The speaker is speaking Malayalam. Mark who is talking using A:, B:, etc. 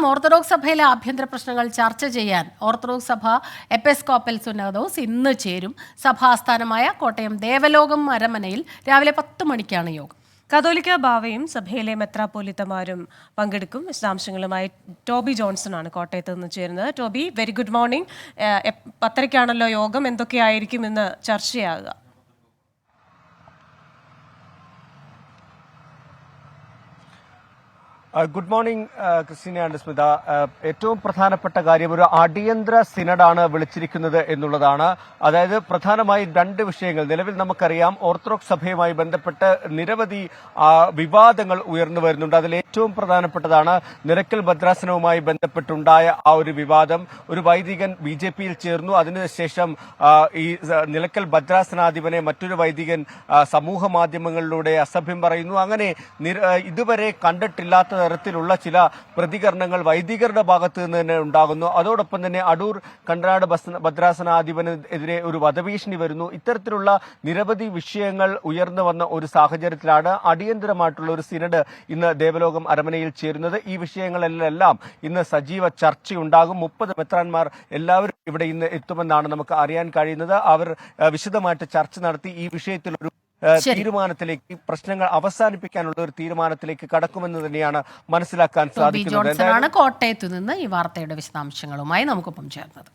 A: ഓർത്തഡോക്സ് സഭയിലെ ആഭ്യന്തര പ്രശ്നങ്ങൾ ചർച്ച ചെയ്യാൻ ഓർത്തഡോക്സ് സഭ എപ്പിസ്കോപ്പൽ സുനോദോസ് ഇന്ന് ചേരും. സഭാസ്ഥാനമായ കോട്ടയം ദേവലോകം അരമനയിൽ രാവിലെ 10 മണിക്കാണ് യോഗം.
B: കത്തോലിക്ക ബാവയും സഭയിലെ മെത്രാപ്പോലിത്തമാരും പങ്കെടുക്കും. വിശദാംശങ്ങളുമായി ടോബി ജോൺസൺ ആണ് കോട്ടയത്ത് നിന്ന് ചേരുന്നത്. Toby, very good morning. 10:30 യോഗം. എന്തൊക്കെയായിരിക്കും ഇന്ന് ചർച്ചയാകുക?
C: Good morning Christina and Smitha. ഏറ്റവും പ്രധാനപ്പെട്ട കാര്യം ഒരു അടിയന്തര സിനഡാണ് വിളിച്ചിരിക്കുന്നത് എന്നുള്ളതാണ്. അതായത് പ്രധാനമായി 2 വിഷയങ്ങൾ. നിലവിൽ നമുക്കറിയാം ഓർത്തഡോക്സ് സഭയുമായി ബന്ധപ്പെട്ട് നിരവധി വിവാദങ്ങൾ ഉയർന്നു വരുന്നുണ്ട്. അതിൽ ഏറ്റവും പ്രധാനപ്പെട്ടതാണ് നിലയ്ക്കൽ ഭദ്രാസനവുമായി ബന്ധപ്പെട്ടുണ്ടായ ആ ഒരു വിവാദം. ഒരു വൈദികൻ BJP-യിൽ ചേർന്നു. അതിനുശേഷം ഈ നിലയ്ക്കൽ ഭദ്രാസനാധിപനെ മറ്റൊരു വൈദികൻ സമൂഹ മാധ്യമങ്ങളിലൂടെ അസഭ്യം പറയുന്നു. അങ്ങനെ ഇതുവരെ കണ്ടിട്ടില്ലാത്ത തരത്തിലുള്ള ചില പ്രതികരണങ്ങൾ വൈദികരുടെ ഭാഗത്ത് നിന്ന് തന്നെ ഉണ്ടാകുന്നു. അതോടൊപ്പം തന്നെ അടൂർ കണ്ടനാട് ഭദ്രാസനാധിപനെതിരെ ഒരു വധഭീഷണി വരുന്നു. ഇത്തരത്തിലുള്ള നിരവധി വിഷയങ്ങൾ ഉയർന്നു വന്ന ഒരു സാഹചര്യത്തിലാണ് അടിയന്തരമായിട്ടുള്ള ഒരു സിനഡ് ഇന്ന് ദേവലോകം അരമനയിൽ ചേരുന്നത്. ഈ വിഷയങ്ങളിലെല്ലാം ഇന്ന് സജീവ ചർച്ചയുണ്ടാകും. 30 മെത്രാന്മാർ എല്ലാവരും ഇവിടെ ഇന്ന് എത്തുമെന്നാണ് നമുക്ക് അറിയാൻ കഴിയുന്നത്. അവർ വിശദമായിട്ട് ചർച്ച നടത്തി ഈ വിഷയത്തിൽ ഒരു തീരുമാനത്തിലേക്ക്, പ്രശ്നങ്ങൾ അവസാനിപ്പിക്കാനുള്ള ഒരു തീരുമാനത്തിലേക്ക് കടക്കുമെന്ന് തന്നെയാണ് മനസ്സിലാക്കാൻ സാധിക്കുന്നത്.
A: കോട്ടയത്ത് നിന്ന് ഈ വാർത്തയുടെ വിശദാംശങ്ങളുമായി നമുക്കൊപ്പം ചേർന്നത്.